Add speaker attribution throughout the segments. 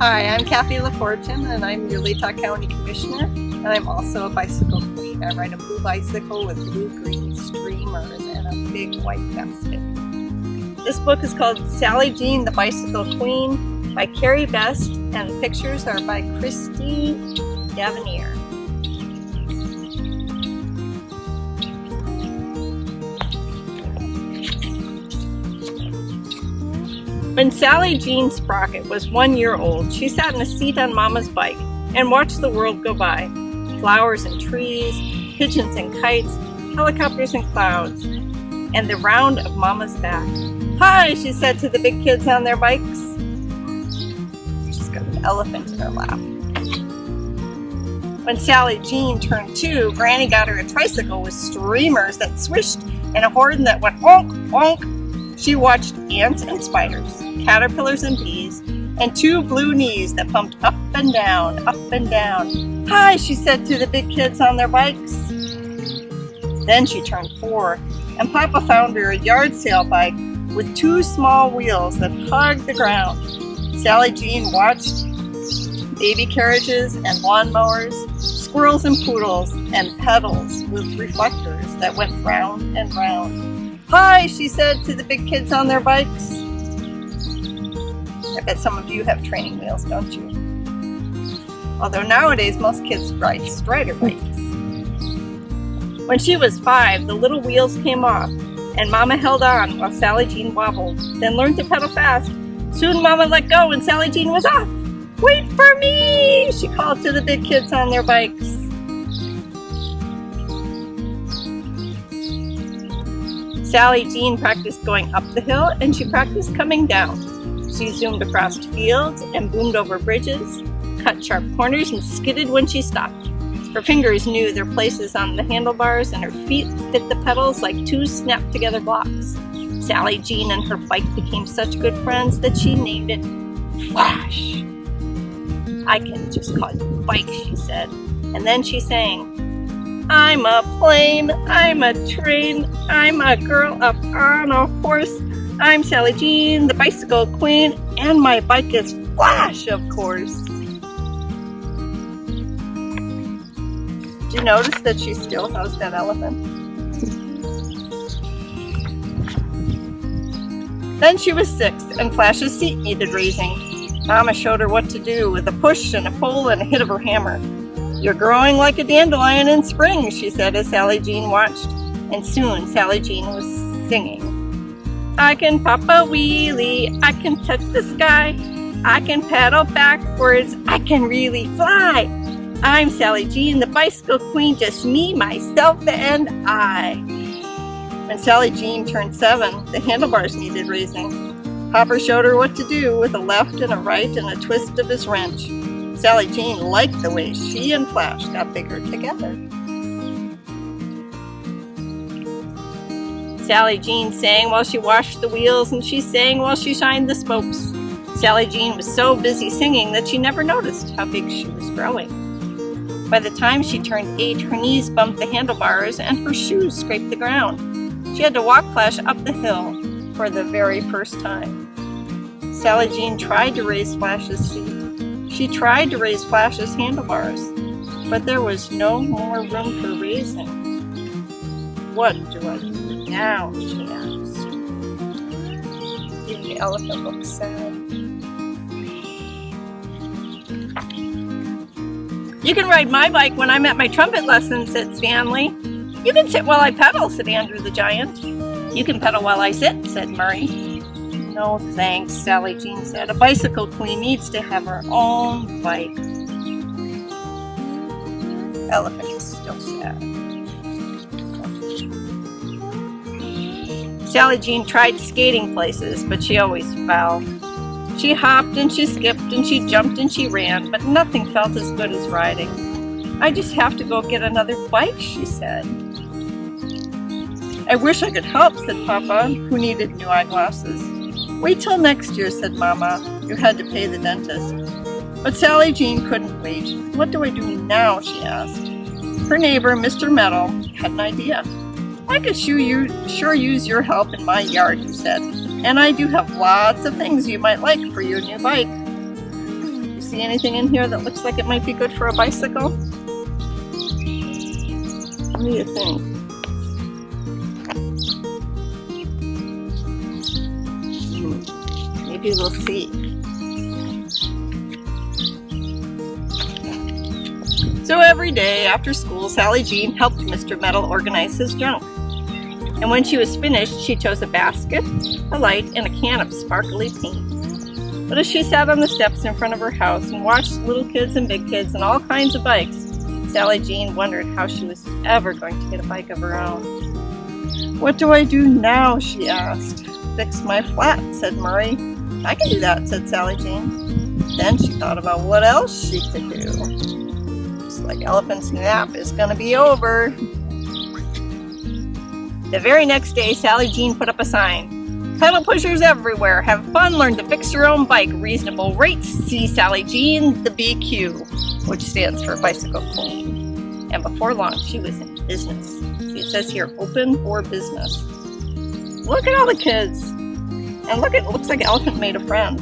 Speaker 1: Hi, I'm Kathie LaFortune, and I'm your Latah County Commissioner, and I'm also a bicycle queen. I ride a blue bicycle with blue-green streamers and a big white basket. This book is called Sally Jean, the Bicycle Queen by Cari, and the pictures are by Christine Davenier. When Sally Jean Sprocket was 1 year old, she sat in a seat on Mama's bike and watched the world go by. Flowers and trees, pigeons and kites, helicopters and clouds, and the round of Mama's back. "Hi," she said to the big kids on their bikes. She's got an elephant in her lap. When Sally Jean turned 2, Granny got her a tricycle with streamers that swished and a horn that went honk, honk. She watched ants and spiders, caterpillars and bees, and 2 blue knees that pumped up and down, up and down. "Hi," she said to the big kids on their bikes. Then she turned 4, and Papa found her a yard sale bike with 2 small wheels that hugged the ground. Sally Jean watched baby carriages and lawnmowers, squirrels and poodles, and pedals with reflectors that went round and round. "Hi," she said to the big kids on their bikes. I bet some of you have training wheels, don't you? Although nowadays most kids ride strider bikes. When she was 5, the little wheels came off, and Mama held on while Sally Jean wobbled, then learned to pedal fast. Soon Mama let go and Sally Jean was off. "Wait for me," she called to the big kids on their bikes. Sally Jean practiced going up the hill, and she practiced coming down. She zoomed across fields and boomed over bridges, cut sharp corners, and skidded when she stopped. Her fingers knew their places on the handlebars, and her feet fit the pedals like 2 snapped-together blocks. Sally Jean and her bike became such good friends that she named it Flash. "I can just call you Bike," she said, and then she sang, "I'm a plane, I'm a train, I'm a girl up on a horse. I'm Sally Jean, the bicycle queen, and my bike is Flash, of course." Did you notice that she still has that elephant? Then she was 6, and Flash's seat needed raising. Mama showed her what to do with a push and a pull and a hit of her hammer. "You're growing like a dandelion in spring," she said as Sally Jean watched, and soon Sally Jean was singing. "I can pop a wheelie, I can touch the sky, I can pedal backwards, I can really fly. I'm Sally Jean, the bicycle queen, just me, myself, and I." When Sally Jean turned 7, the handlebars needed raising. Papa showed her what to do with a left and a right and a twist of his wrench. Sally Jean liked the way she and Flash got bigger together. Sally Jean sang while she washed the wheels, and she sang while she shined the spokes. Sally Jean was so busy singing that she never noticed how big she was growing. By the time she turned 8, her knees bumped the handlebars and her shoes scraped the ground. She had to walk Flash up the hill for the very first time. Sally Jean tried to raise Flash's seat. She tried to raise Flash's handlebars, but there was no more room for raising. "What do I do now?" she asked. Even the elephant looked sad. "You can ride my bike when I'm at my trumpet lesson," said Stanley. "You can sit while I pedal," said Andrew the giant. "You can pedal while I sit," said Murray. "No thanks," Sally Jean said. "A bicycle queen needs to have her own bike." Elephant is still sad. Sally Jean tried skating places, but she always fell. She hopped and she skipped and she jumped and she ran, but nothing felt as good as riding. "I just have to go get another bike," she said. "I wish I could help," said Papa, who needed new eyeglasses. "Wait till next year," said Mama, who had to pay the dentist. But Sally Jean couldn't wait. "What do I do now?" she asked. Her neighbor, Mr. Meadow, had an idea. "I could sure use your help in my yard," he said, "and I do have lots of things you might like for your new bike." see anything in here that looks like it might be good for a bicycle? What do you think? Maybe we'll see. So every day after school, Sally Jean helped Mr. Metal organize his junk. And when she was finished, she chose a basket, a light, and a can of sparkly paint. But as she sat on the steps in front of her house and watched little kids and big kids and all kinds of bikes, Sally Jean wondered how she was ever going to get a bike of her own. "What do I do now?" she asked. "Fix my flat," said Murray. "I can do that," said Sally Jean. Then she thought about what else she could do. Looks like Elephant's nap is going to be over. The very next day, Sally Jean put up a sign. "Pedal pushers everywhere. Have fun. Learn to fix your own bike. Reasonable rates. See Sally Jean, the BQ," which stands for Bicycle Queen. And before long, she was in business. See, it says here, open for business. Look at all the kids. And look, it looks like Elephant made a friend.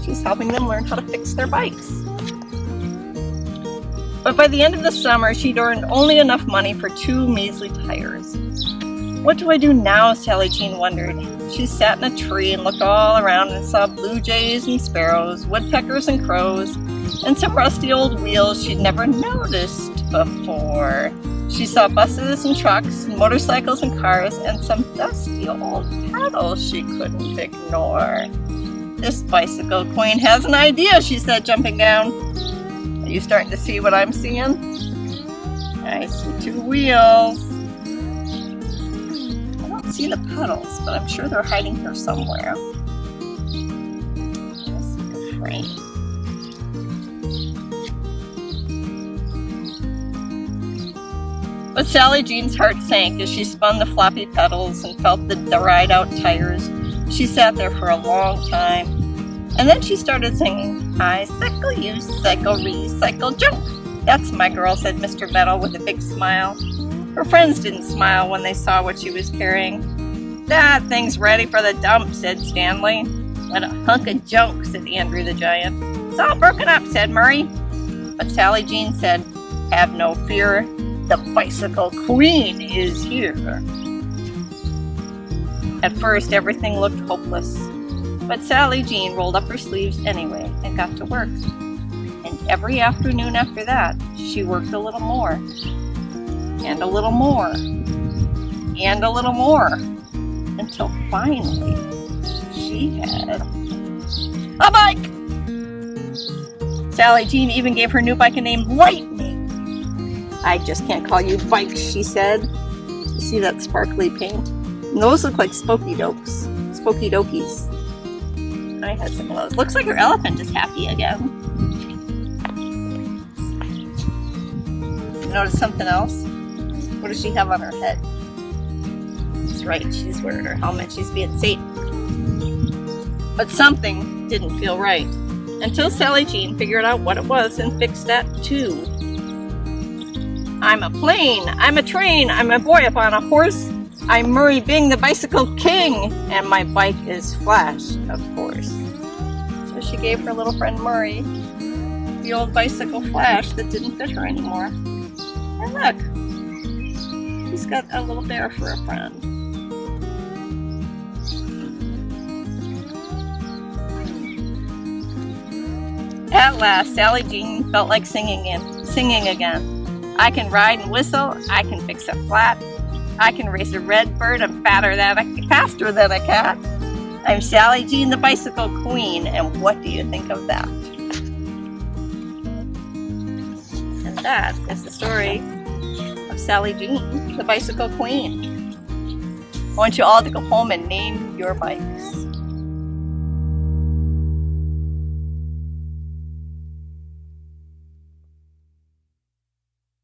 Speaker 1: She's helping them learn how to fix their bikes. But by the end of the summer, she'd earned only enough money for 2 measly tires. "What do I do now?" Sally Jean wondered. She sat in a tree and looked all around and saw blue jays and sparrows, woodpeckers and crows, and some rusty old wheels she'd never noticed before. She saw buses and trucks, and motorcycles and cars, and some dusty old pedals she couldn't ignore. "This Bicycle Queen has an idea," she said, jumping down. Are you starting to see what I'm seeing? I see 2 wheels. I don't see the pedals, but I'm sure they're hiding here somewhere. Let's see the frame. But Sally Jean's heart sank as she spun the floppy pedals and felt the dried-out tires. She sat there for a long time. And then she started singing, "I cycle, you cycle, recycle junk. That's my girl," said Mr. Metal with a big smile. Her friends didn't smile when they saw what she was carrying. "That thing's ready for the dump," said Stanley. "What a hunk of junk," said Andrew the Giant. "It's all broken up," said Murray. But Sally Jean said, "Have no fear, the Bicycle Queen is here." At first, everything looked hopeless. But Sally Jean rolled up her sleeves anyway and got to work. And every afternoon after that, she worked a little more. And a little more. And a little more. Until finally, she had a bike! Sally Jean even gave her new bike a name, Lightning. "I just can't call you bikes," she said. You see that sparkly paint? And those look like Spooky Dokies. I had some of those. Looks like her elephant is happy again. Notice something else? What does she have on her head? That's right, she's wearing her helmet. She's being safe. But something didn't feel right until Sally Jean figured out what it was and fixed that too. "I'm a plane, I'm a train, I'm a boy up on a horse. I'm Murray Bing, the Bicycle King, and my bike is Flash, of course." So she gave her little friend Murray the old bicycle Flash that didn't fit her anymore. And look, he's got a little bear for a friend. At last, Sally Jean felt like singing again. "I can ride and whistle, I can fix a flat, I can race a red bird, I'm faster than a cat. I'm Sally Jean, the Bicycle Queen, and what do you think of that?" And that is the story of Sally Jean, the Bicycle Queen. I want you all to go home and name your bikes.